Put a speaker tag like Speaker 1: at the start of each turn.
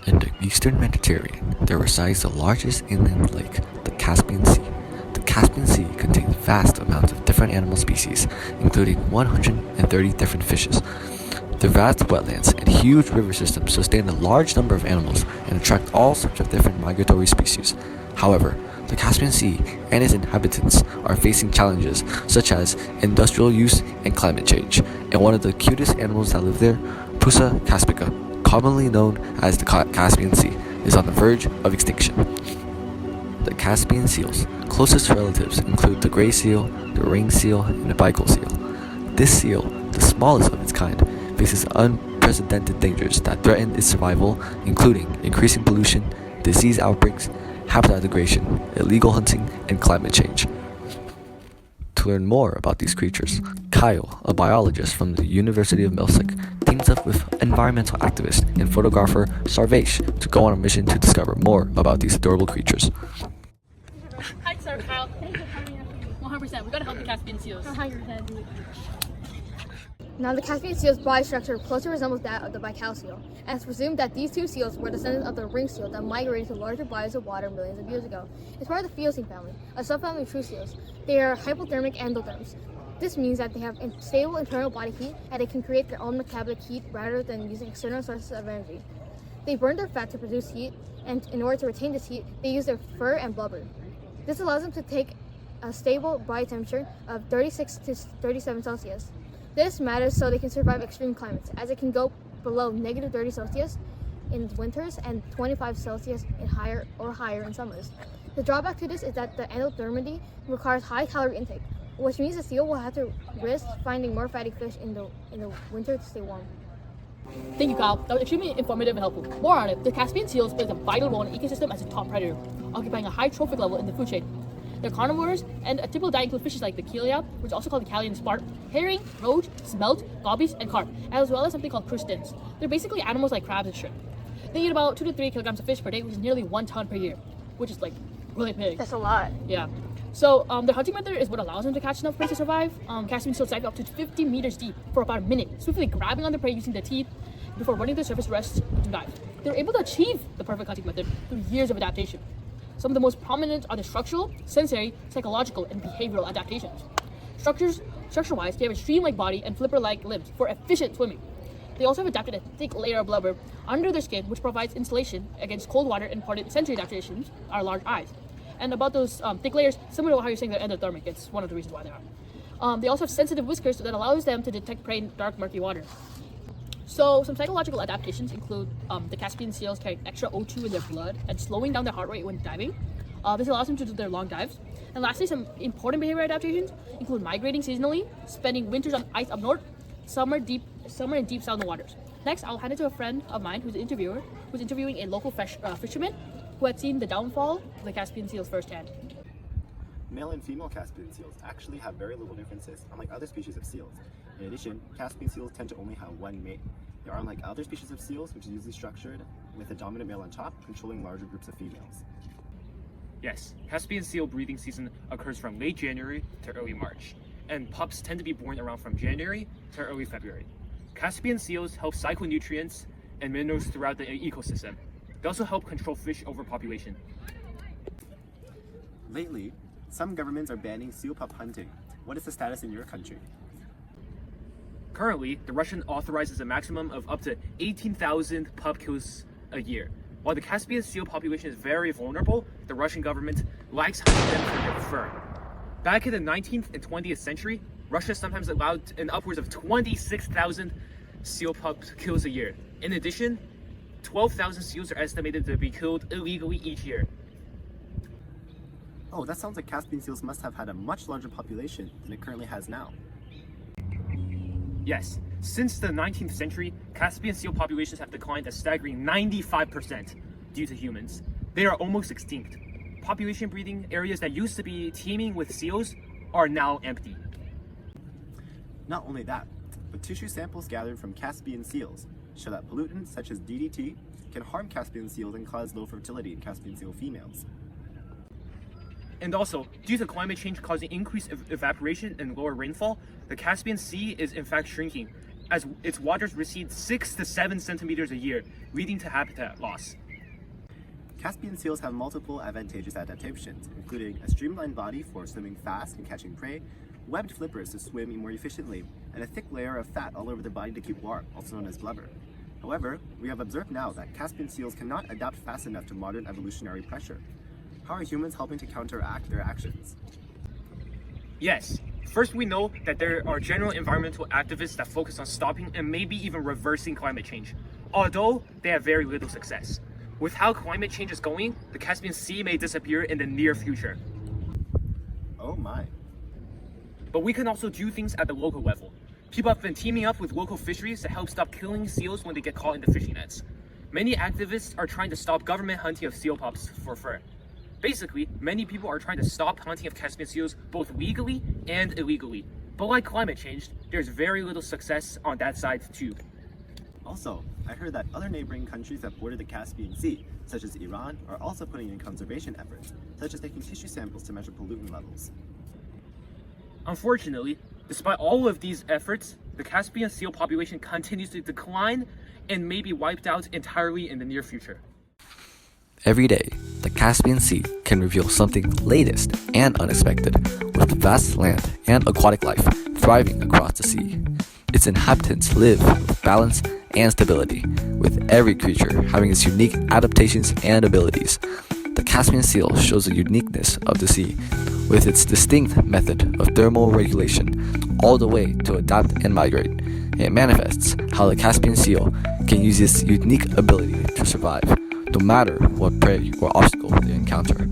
Speaker 1: In the eastern Mediterranean, there resides the largest inland lake, the Caspian Sea. The Caspian Sea contains vast amounts of different animal species, including 130 different fishes. The vast wetlands and huge river systems sustain a large number of animals and attract all sorts of different migratory species. However, the Caspian Sea and its inhabitants are facing challenges such as industrial use and climate change, and one of the cutest animals that live there, Pusa caspica, commonly known as the Caspian Sea, is on the verge of extinction. The Caspian seal's closest relatives include the gray seal, the ring seal, and the bicycle seal. This seal, the smallest of its kind, faces unprecedented dangers that threaten its survival, including increasing pollution, disease outbreaks, habitat degradation, illegal hunting, and climate change. To learn more about these creatures, Kyle, a biologist from the University of Milsik, teams up with environmental activist and photographer Sarvesh to go on a mission to discover more about these adorable creatures.
Speaker 2: Hi, Sir Kyle.
Speaker 3: Thank you for having us.
Speaker 2: 100%. We gotta help the Caspian seals.
Speaker 3: 100%. Now, the Caspian seal's body structure closely resembles that of the bicycle seal, and it's presumed that these two seals were descendants of the ring seal that migrated to larger bodies of water millions of years ago. It's part of the Phyllosine family, a subfamily of true seals. They are hypothermic endotherms. This means that they have stable internal body heat and they can create their own metabolic heat rather than using external sources of energy. They burn their fat to produce heat, and in order to retain this heat, they use their fur and blubber. This allows them to take a stable body temperature of 36 to 37 Celsius. This matters so they can survive extreme climates, as it can go below negative 30 Celsius in winters and 25 Celsius in higher in summers. The drawback to this is that the endothermity requires high calorie intake, which means the seal will have to risk finding more fatty fish in the winter to stay warm.
Speaker 2: Thank you, Kyle. That was extremely informative and helpful. More on it, the Caspian seals plays a vital role in the ecosystem as a top predator, occupying a high trophic level in the food chain. They're carnivores, and a typical diet includes fishes like the killia, which is also called the Callian spark, herring, roach, smelt, gobies, and carp, as well as something called crustaceans. They're basically animals like crabs and shrimp. They eat about 2 to 3 kilograms of fish per day, which is nearly 1 ton per year, which is like really big.
Speaker 3: That's a lot.
Speaker 2: Yeah. So their hunting method is what allows them to catch enough prey to survive. Caspian seals dive up to 50 meters deep for about a minute, swiftly grabbing on the prey using their teeth before running to the surface rest to dive. They're able to achieve the perfect hunting method through years of adaptation. Some of the most prominent are the structural, sensory, psychological, and behavioral adaptations. Structure-wise, they have a stream-like body and flipper-like limbs for efficient swimming. They also have adapted a thick layer of blubber under their skin, which provides insulation against cold water and important sensory adaptations are large eyes. And about those thick layers, similar to how you're saying they're endothermic, it's one of the reasons why they are. They also have sensitive whiskers that allows them to detect prey in dark, murky water. So some psychological adaptations include the Caspian seals carrying extra O2 in their blood and slowing down their heart rate when diving. This allows them to do their long dives. And lastly, some important behavior adaptations include migrating seasonally, spending winters on ice up north, summer in deep southern waters. Next, I'll hand it to a friend of mine who's an interviewer, who's interviewing a local fisherman who had seen the downfall of the Caspian seals firsthand.
Speaker 4: Male and female Caspian seals actually have very little differences, unlike other species of seals. In addition, Caspian seals tend to only have one mate. They are unlike other species of seals, which is usually structured with a dominant male on top, controlling larger groups of females.
Speaker 5: Yes, Caspian seal breeding season occurs from late January to early March, and pups tend to be born around from January to early February. Caspian seals help cycle nutrients and minerals throughout the ecosystem. They also help control fish overpopulation.
Speaker 4: Lately, some governments are banning seal pup hunting. What is the status in your country?
Speaker 5: Currently, the Russian authorizes a maximum of up to 18,000 pup kills a year. While the Caspian seal population is very vulnerable, the Russian government likes hunting them for their fur. Back in the 19th and 20th century, Russia sometimes allowed an upwards of 26,000 seal pup kills a year. In addition, 12,000 seals are estimated to be killed illegally each year.
Speaker 4: Oh, that sounds like Caspian seals must have had a much larger population than it currently has now.
Speaker 5: Yes, since the 19th century, Caspian seal populations have declined a staggering 95% due to humans. They are almost extinct. Population breeding areas that used to be teeming with seals are now empty.
Speaker 4: Not only that, but tissue samples gathered from Caspian seals show that pollutants such as DDT can harm Caspian seals and cause low fertility in Caspian seal females.
Speaker 5: And also, due to climate change causing increased evaporation and lower rainfall, the Caspian Sea is in fact shrinking, as its waters recede 6 to 7 centimeters a year, leading to habitat loss.
Speaker 4: Caspian seals have multiple advantageous adaptations, including a streamlined body for swimming fast and catching prey, webbed flippers to swim more efficiently, and a thick layer of fat all over their body to keep warm, also known as blubber. However, we have observed now that Caspian seals cannot adapt fast enough to modern evolutionary pressure. How are humans helping to counteract their actions?
Speaker 5: Yes. First, we know that there are general environmental activists that focus on stopping and maybe even reversing climate change, although they have very little success. With how climate change is going, the Caspian Sea may disappear in the near future.
Speaker 4: Oh my.
Speaker 5: But we can also do things at the local level. People have been teaming up with local fisheries to help stop killing seals when they get caught in the fishing nets. Many activists are trying to stop government hunting of seal pups for fur. Basically, many people are trying to stop hunting of Caspian seals both legally and illegally. But like climate change, there's very little success on that side too.
Speaker 4: Also, I heard that other neighboring countries that border the Caspian Sea, such as Iran, are also putting in conservation efforts, such as taking tissue samples to measure pollutant levels.
Speaker 5: Unfortunately, despite all of these efforts, the Caspian seal population continues to decline and may be wiped out entirely in the near future.
Speaker 1: Every day, the Caspian Sea can reveal something latest and unexpected, with vast land and aquatic life thriving across the sea. Its inhabitants live with balance and stability, with every creature having its unique adaptations and abilities. The Caspian seal shows the uniqueness of the sea, with its distinct method of thermal regulation, all the way to adapt and migrate. It manifests how the Caspian seal can use its unique ability to survive, no matter what prey or obstacle they encounter.